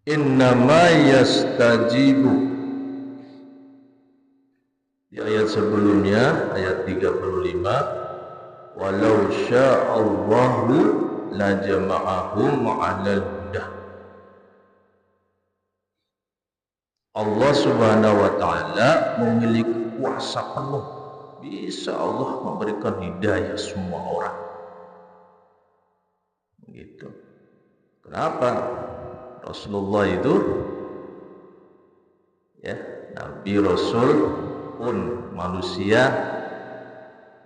innama yastajibu. Di ayat sebelumnya, ayat 35, walau sya'allahu la jama'ahum 'alal huda. Allah Subhanahu wa taala memiliki kuasa penuh. Bisa Allah memberikan hidayah semua orang. Gitu. Kenapa? Rasulullah itu ya, Nabi Rasul pun manusia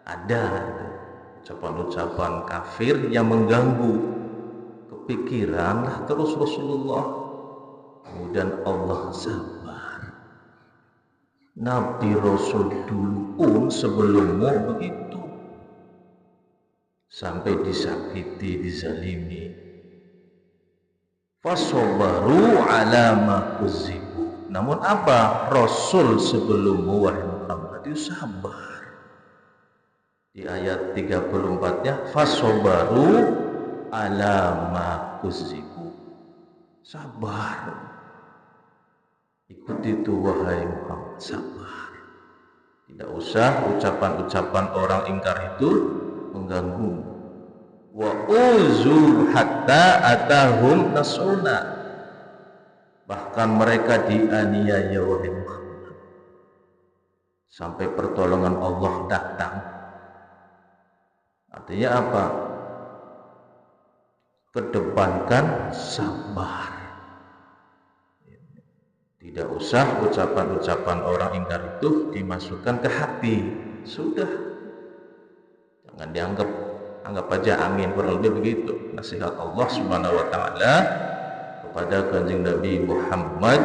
ada ucapan-ucapan kafir yang mengganggu kepikiran lah terus Rasulullah. Kemudian Allah sabar. Nabi Rasul dulu pun sebelummu begitu, sampai disakiti, dizalimi. Fasobaru ala ma kuzibu. Namun apa? Rasul sebelummu wahai Muhammad itu sabar. Di ayat 34-nya fasobaru ala ma kuzibu. Sabar. Ikut itu wahai Muhammad, sabar. Tidak usah ucapan-ucapan orang ingkar itu mengganggu. Wa uzu hatta atahum nasruna. Bahkan mereka dianiaya wahai Muhammad sampai pertolongan Allah datang. Artinya apa? Kedepankan sabar. Tidak usah ucapan-ucapan orang ingkar itu dimasukkan ke hati. Sudah, jangan anggap aja angin, kurang lebih begitu nasihat Allah Subhanahu wa taala kepada Kanjeng Nabi Muhammad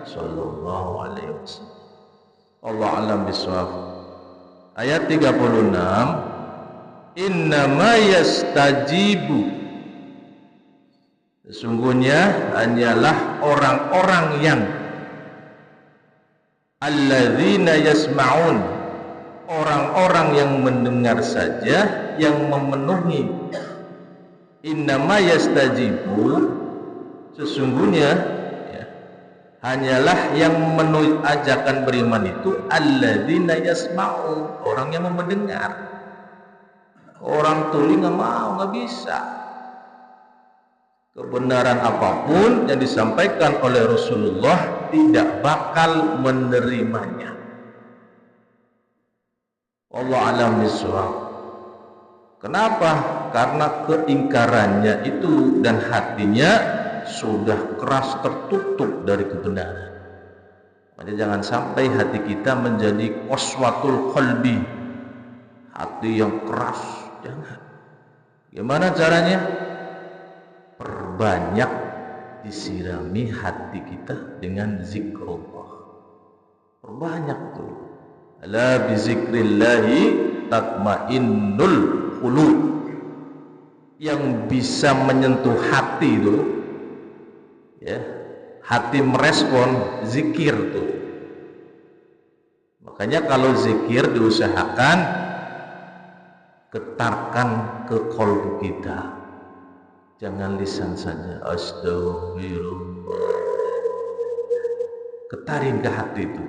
sallallahu alaihi wasallam. Allah alam bisawab. Ayat 36, innama yastajibu. Sesungguhnya hanyalah orang-orang yang alladzina yasma'un, orang-orang yang mendengar saja, yang memenuhi. Innama yastajibu, sesungguhnya ya, hanyalah yang memenuhi ajakan beriman itu alladzina yasma'un, orang yang mendengar. Orang tuli nggak mau, nggak bisa. Kebenaran apapun yang disampaikan oleh Rasulullah tidak bakal menerimanya. Allah alam bisawab. Kenapa? Karena keingkarannya itu dan hatinya sudah keras tertutup dari kebenaran. Makanya jangan sampai hati kita menjadi qaswatul qalbi, hati yang keras. Jangan. Gimana caranya? Perbanyak disirami hati kita dengan zikrullah. Perbanyak tuh. Ala bizikrillahi tatmainnul qulub. Yang bisa menyentuh hati itu ya, hati merespon zikir tuh. Makanya kalau zikir diusahakan getarkan ke qalbu kita. Jangan lisan saja. Astagfirullah. Getarin ke hati itu.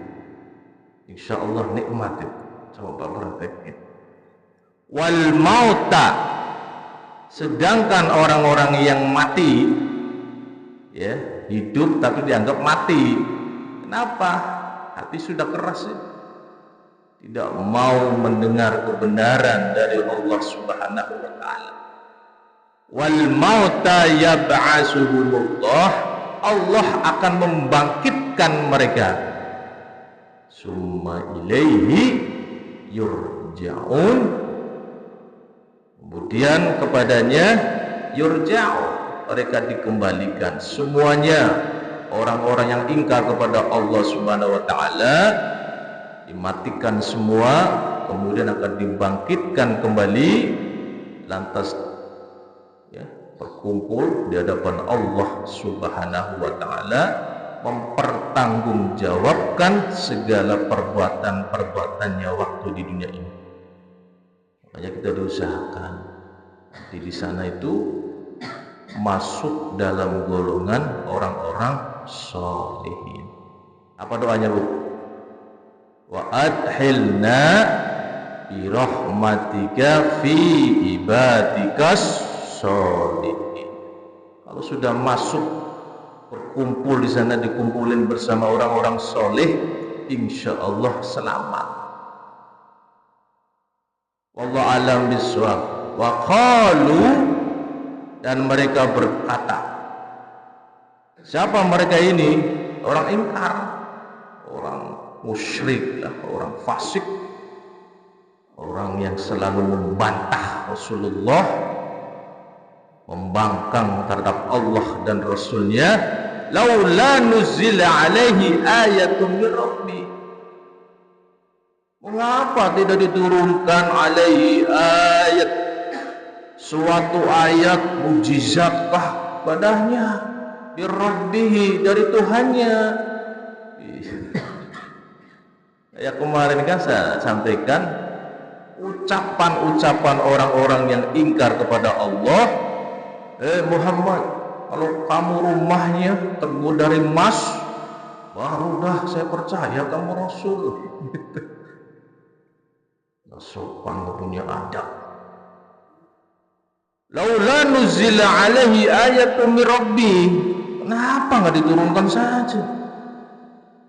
Insya Allah nikmat itu. Coba praktekin. Wal mauta. Sedangkan orang-orang yang mati, ya, hidup tapi dianggap mati. Kenapa? Hati sudah keras ya. Tidak mau mendengar kebenaran dari Allah Subhanahu wa taala. Wal mauta yab'asuhumullah, Allah akan membangkitkan mereka. Summa ilaihi yurja'un, kemudian kepadanya yurja'un, mereka dikembalikan semuanya. Orang-orang yang ingkar kepada Allah Subhanahu wa taala dimatikan semua, kemudian akan dibangkitkan kembali, lantas ya, berkumpul di hadapan Allah Subhanahu wa taala, mempertanggungjawabkan segala perbuatan-perbuatannya waktu di dunia ini. Makanya kita diusahakan di sana itu masuk dalam golongan orang-orang sholihin. Apa doanya, Bu? Wa adkhilna bi rahmatika fi ibadikas sholihin. Kalau sudah masuk berkumpul di sana, dikumpulin bersama orang-orang soleh, insya Allah selamat. Wallahu a'lam bishawab. Wa qalu, dan mereka berkata, siapa mereka ini? Orang ingkar, orang musyrik, orang fasik, orang yang selalu membantah Rasulullah, membangkang terhadap Allah dan Rasulnya. Laula nuzila alaihi ayatun min rabbi, mengapa tidak diturunkan alaihi ayat, suatu ayat mujizatkah padanya, bir rabbihi, dari Tuhannya. Ya, kemarin kan saya sampaikan ucapan-ucapan orang-orang yang ingkar kepada Allah. Muhammad, kalau kamu rumahnya terbuat dari emas, baru dah saya percaya kamu Rasul. Sopan, punya adab. Laula nuzila alaihi ayatun min rabbi, kenapa nggak diturunkan saja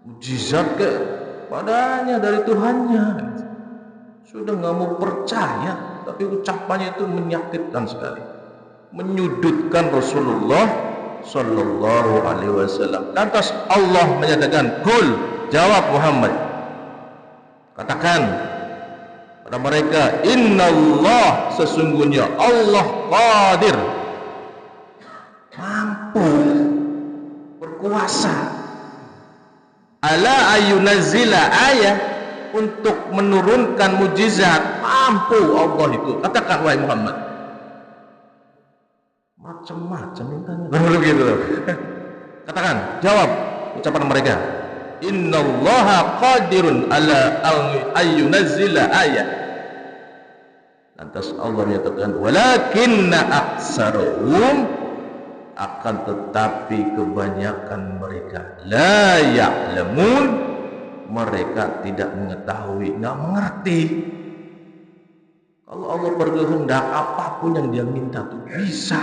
mujizat padanya dari Tuhannya? Sudah nggak mau percaya, tapi ucapannya itu menyakitkan sekali, menyudutkan Rasulullah Sallallahu Alaihi Wasallam. Lantas Allah menyatakan, "Qul," jawab Muhammad, katakan pada mereka, "Innallah," sesungguhnya Allah qadir, mampu, berkuasa, ala ayunazzila ayat, untuk menurunkan mujizat, mampu Allah itu. Katakan wahai Muhammad. Macam-macam mintanya. Begitu. Katakan, jawab ucapan mereka. Innallaha qadirun ala ayyunazzila ayat. Lantas Allah menyatakan, walakinna aktsarahum, akan tetapi kebanyakan mereka la ya'lamun, mereka tidak mengetahui, nggak mengerti. Kalau Allah berkehendak, apapun yang dia minta itu bisa.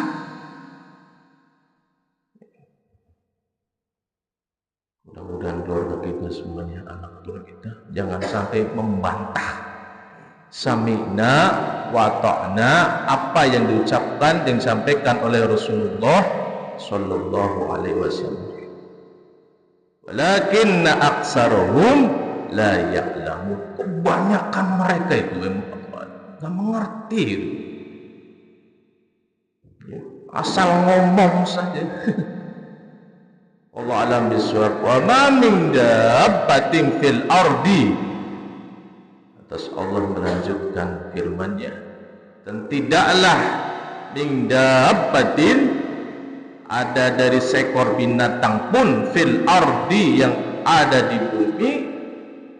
Mudah-mudahan keluarga kita semuanya, anak keluarga kita, jangan sampai membantah sami'na wa ta'na, apa yang diucapkan, yang disampaikan oleh Rasulullah Sallallahu Alaihi Wasallam. Walakinna aktsarahum la ya'lamun, kebanyakan mereka itu nggak mengerti itu. Asal ngomong saja. Allah alam bisawab. Wa ma min dabbatin fil ardi, atas Allah melanjutkan firman-Nya, dan tidaklah min dabbatin, ada dari seekor binatang pun, fil ardi, yang ada di bumi,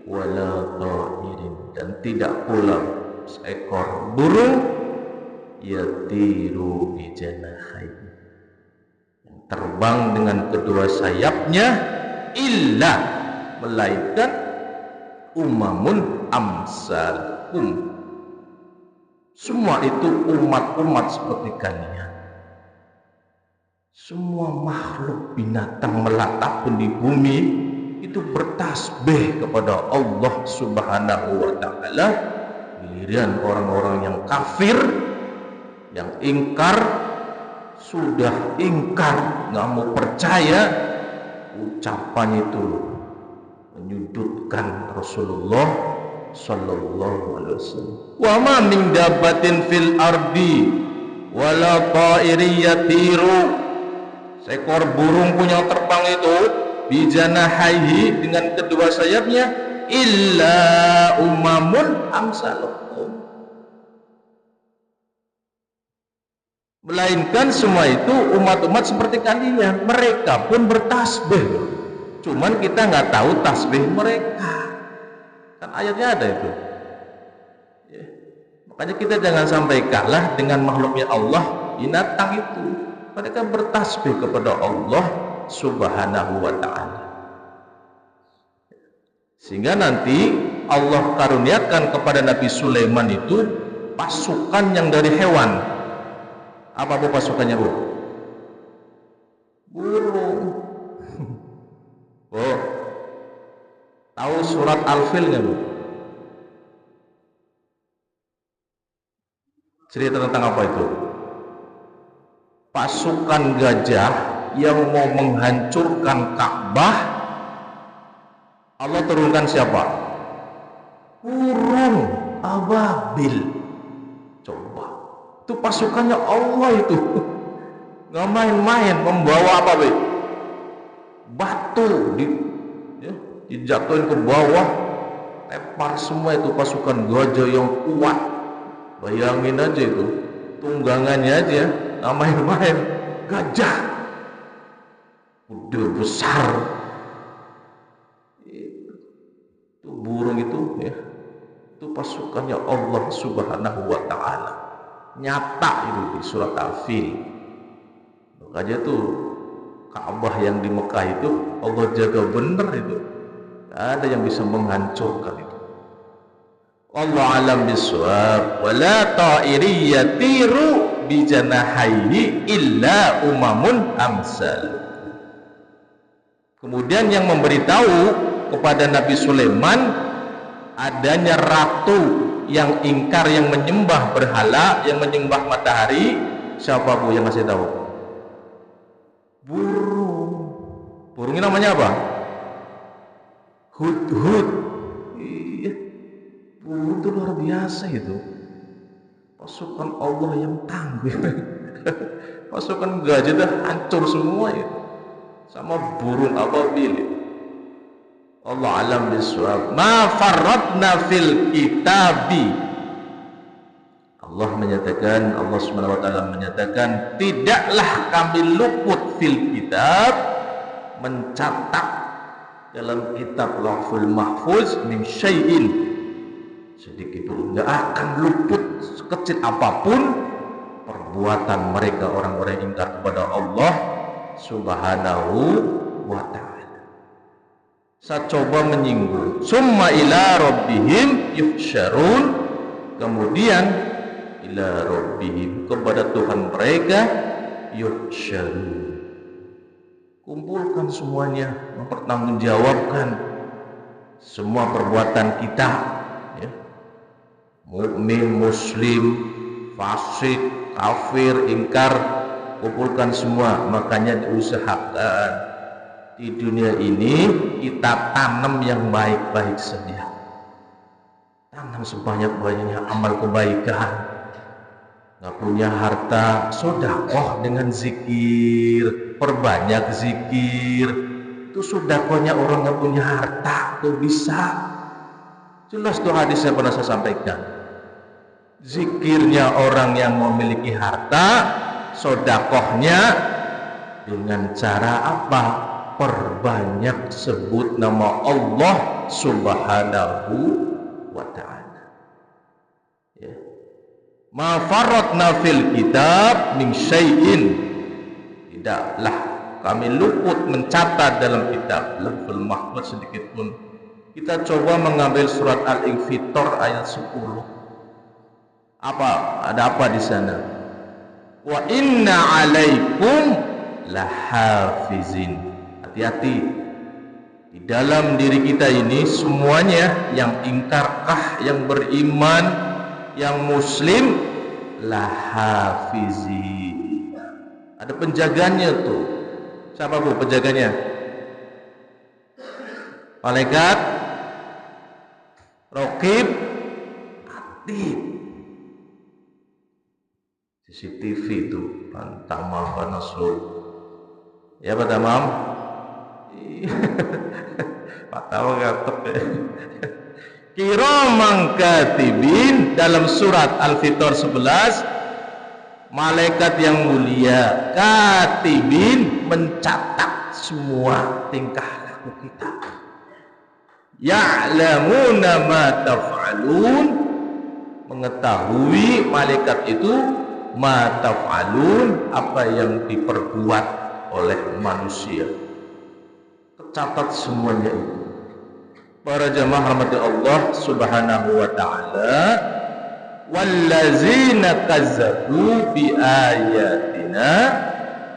wala ta'irin, dan tidak pula seekor burung, yatiru bi janahihi, yang terbang dengan kedua sayapnya, illa, melainkan umamun amsalukum, semua itu umat-umat seperti kalian. Semua makhluk binatang melata pun di bumi itu bertasbih kepada Allah Subhanahu wa Ta'ala. Giliran orang-orang yang kafir, yang ingkar, sudah ingkar, nggak mau percaya, ucapan itu menyudutkan Rasulullah Sallallahu Alaihi Wasallam. Wa ma min dabbatin fil ardi wala ta'irin yatiru, seekor burung punya terbang itu, bijanahaihi, dengan kedua sayapnya, illa umamun amsalukum, melainkan semua itu umat-umat seperti kalian. Mereka pun bertasbih, cuman kita nggak tahu tasbih mereka. Kan ayatnya ada itu ya. Makanya kita jangan sampai kalah dengan makhluknya Allah, binatang itu. Mereka bertasbih kepada Allah Subhanahu wa ta'ala. Sehingga nanti Allah karuniakan kepada Nabi Sulaiman itu pasukan yang dari hewan. Apa bu pasukannya bu? Burung. Oh, tahu surat Al-Fil nggak bu? Cerita tentang apa itu? Pasukan gajah yang mau menghancurkan Ka'bah, Allah turunkan siapa? Burung ababil. Coba, itu pasukannya Allah itu. Nggak main-main, membawa apa be? Batu dijatuhin ke bawah, lempar semua itu pasukan gajah yang kuat. Bayangin aja itu, tunggangannya aja, nggak main-main, gajah, udah besar. Itu burung itu ya, itu pasukannya Allah Subhanahu wa ta'ala. Nyata itu di surat Al-Fil. Makanya tuh Ka'bah yang di Mekah itu Allah jaga bener itu. Gak ada yang bisa menghancurkan itu. Allah alam biswab. Wala ta'iri yatiru bijanahihi illa umamun amsal. Kemudian yang memberitahu kepada Nabi Sulaiman adanya ratu yang ingkar, yang menyembah berhala, yang menyembah matahari. Siapa bu yang ngasih tahu? Burung. Burungnya namanya apa? Hudhud. Iya. Burung itu luar biasa itu. Pasukan Allah yang tangguh. Pasukan gajah itu hancur semua itu. Sama burung ababil. Allah alam biswab. Ma farratna fil kitabi. Allah menyatakan, Allah Subhanahu wa taala menyatakan, tidaklah kami luput fil kitab, mencatat dalam kitab Lauhul Mahfuz min syai'in, sedikit pun enggak akan luput sekecil apapun perbuatan mereka orang-orang yang ingkar kepada Allah Subhanahu wa ta'ala. Saya coba menyinggung, summa ila rabbihim yuhsyarun, kemudian ila rabbihim, kepada Tuhan mereka, yuhsyarun, kumpulkan semuanya, mempertanggungjawabkan semua perbuatan kita ya. Mukmin, muslim, fasik, kafir, ingkar, kumpulkan semua. Makanya diusahakan di dunia ini kita tanam yang baik-baik saja. Tanam sebanyak-banyaknya amal kebaikan. Nggak punya harta, sedekah dengan zikir, perbanyak zikir. Itu sedekahnya orang nggak punya harta, tuh bisa. Jelas tuh hadisnya pernah saya sampaikan. Zikirnya orang yang memiliki harta, sedekahnya dengan cara apa? Perbanyak sebut nama Allah Subhanahu wa ta'ala ya. Ma farratna fil kitab min syai'in, tidaklah kami luput mencatat dalam kitab Lauhul Mahfuz sedikit pun. Kita coba mengambil surat Al-Infitor ayat 10. Apa? Ada apa di sana? Wa inna alaikum lahafizin. Hati-hati, di dalam diri kita ini semuanya, yang ingkarkah, yang beriman, yang muslim, lahafizi, ada penjaganya tuh. Siapa bu penjaganya? Malaikat Raqib Atid. CCTV itu Tamam Panasur. Ya Pak Tamam. Pak Tamam ngatep ya. Kiraman katibin, dalam surat Al-Fitor 11, malaikat yang mulia katibin, mencatat semua tingkah laku kita. Ya'lamuna ma taf'alun, mengetahui malaikat itu ma taf'alun, apa yang diperbuat, oleh manusia. Tercatat semuanya itu. Para jamaah rahmati Allah Subhanahu wa taala, wallazina kazzabu bi ayatina,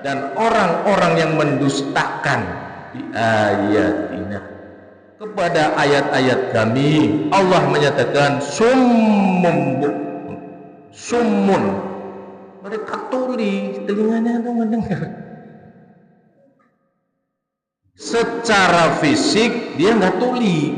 dan orang-orang yang mendustakan bi ayatina, kepada ayat-ayat kami, Allah menyatakan summun, mereka tuli, telinganya itu mendengar. Secara fisik dia nggak tuli,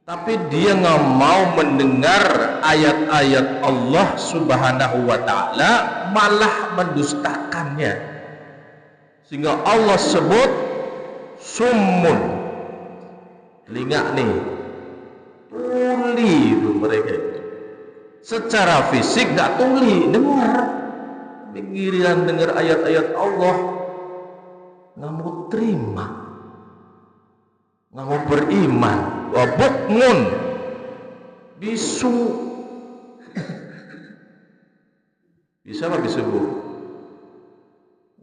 tapi dia nggak mau mendengar ayat-ayat Allah Subhanahu wa taala, malah mendustakannya. Sehingga Allah sebut summun, telinga nih tuli itu mereka itu. Secara fisik nggak tuli, dengar, giliran dengar ayat-ayat Allah nggak mau terima, nggak mau beriman. Wa bukmun, bisu. Bisa apa bisu, Bu?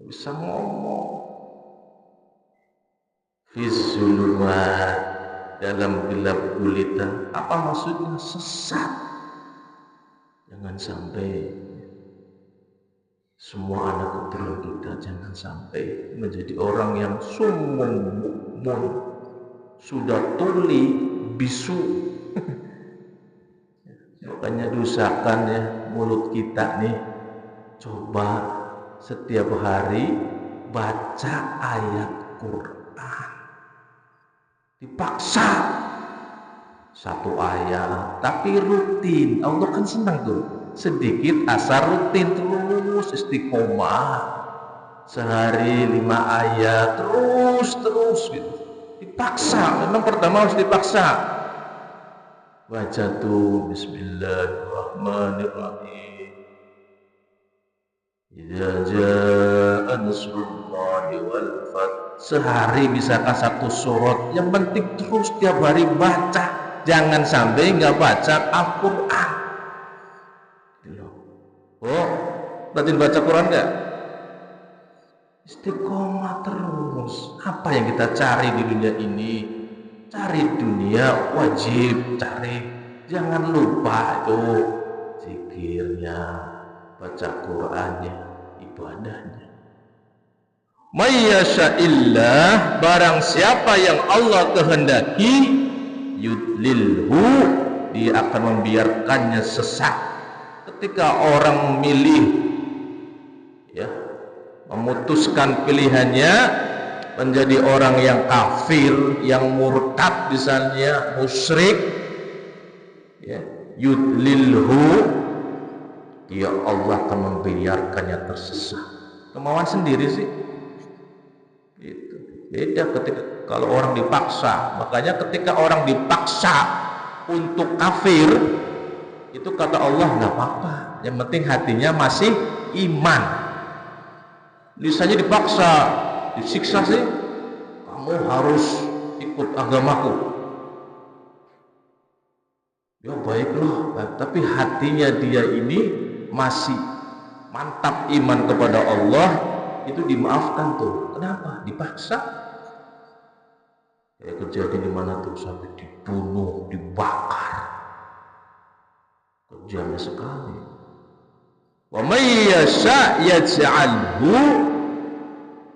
Bisa ngomong. Fizulumat, dalam gelap gulita. Apa maksudnya? Sesat. Jangan sampai semua anak keturunan kita jangan sampai menjadi orang yang summun bukmun, sudah tuli, bisu. Makanya dosakan ya mulut kita nih. Coba setiap hari baca ayat Quran. Dipaksa satu ayat, tapi rutin. Allah kan senang tuh. Sedikit asar rutin terus istiqomah. Sehari 5 ayat terus gitu. Dipaksa, memang pertama harus dipaksa. Baca tuh Bismillahirrahmanirrahim. Idza jaa nasrullahi wal fath. Sehari misalkan 1 surat, yang penting terus tiap hari baca. Jangan sampai nggak baca Al-Quran. Oh, rajin baca Quran nggak? Istiqomah terus. Apa yang kita cari di dunia ini? Cari dunia wajib cari. Jangan lupa itu zikirnya, baca Qurannya, ibadahnya. Mayyasha'illah, barang siapa yang Allah kehendaki, yudlilhu, dia akan membiarkannya sesat. Ketika orang memilih, ya, memutuskan pilihannya menjadi orang yang kafir, yang murtad misalnya, musyrik, ya, yudlilhu, ya Allah akan membiarkannya tersesat. Kemauan sendiri sih. Itu beda ketika kalau orang dipaksa. Makanya ketika orang dipaksa untuk kafir, itu kata Allah nggak apa-apa, yang penting hatinya masih iman. Misalnya dipaksa, disiksa sih, kamu harus ikut agamaku. Ya baiklah, tapi hatinya dia ini masih mantap iman kepada Allah, itu dimaafkan tuh. Kenapa? Dipaksa. Kayak kejadian di mana tuh sampai dibunuh, dibakar. Kejamnya sekali. Wa may yasha yaj'alhu,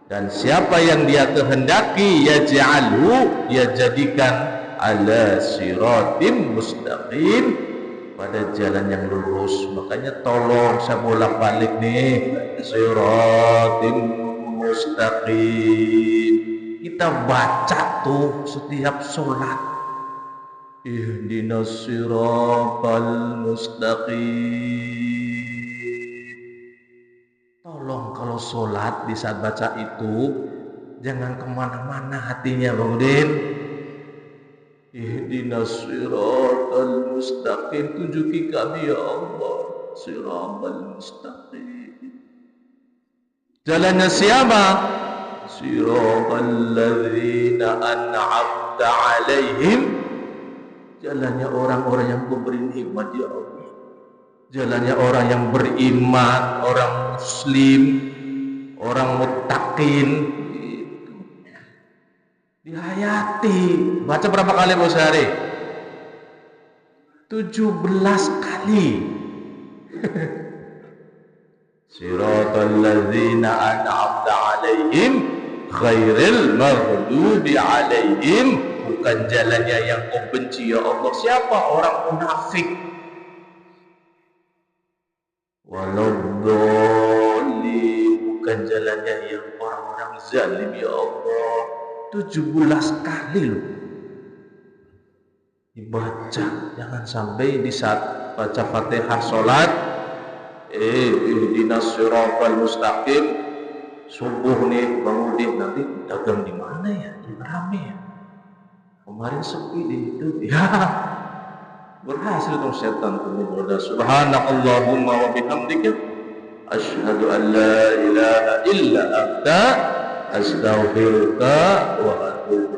dan siapa yang dia kehendaki yaj'alhu, dia jadikan ala siratim mustaqim, pada jalan yang lurus. Makanya tolong saya bolak-balik nih, siratim mustaqim. Kita baca tuh setiap sholat. Ihdinas siratal mustaqim. Tolong kalau sholat di saat baca itu jangan kemana-mana hatinya, Bang Udin. Ihdinas siratal mustaqim, tunjuki kami ya Allah siratal mustaqim. Jalannya siapa? Siratal ladzina an'amta alaihim, jalannya orang-orang yang memberi nikmat ya Allah. Jalannya orang yang beriman, orang muslim, orang muttaqin itu dihayati. Baca berapa kali Bu sehari? 17 kali. Siratal ladzina an'amta 'alaihim ghairil maghdubi 'alaihim, bukan jalannya yang kau benci ya Allah. Siapa? Orang munafik. Waladdallin, bukan jalannya yang orang-orang zalim ya Allah. 17 kali loh dibaca. Jangan sampai di saat baca Fatihah salat ihdinas siratal mustaqim, subuh nih bangun nih, nanti dagang di mana ya? Yang rame ya. Kemarin sepi di itu. Ya, berhasil dong setan tuh berdoa. Subhanakallahumma wa bihamdika asyhadu an la ilaha illa anta astaghfiruka wa atubu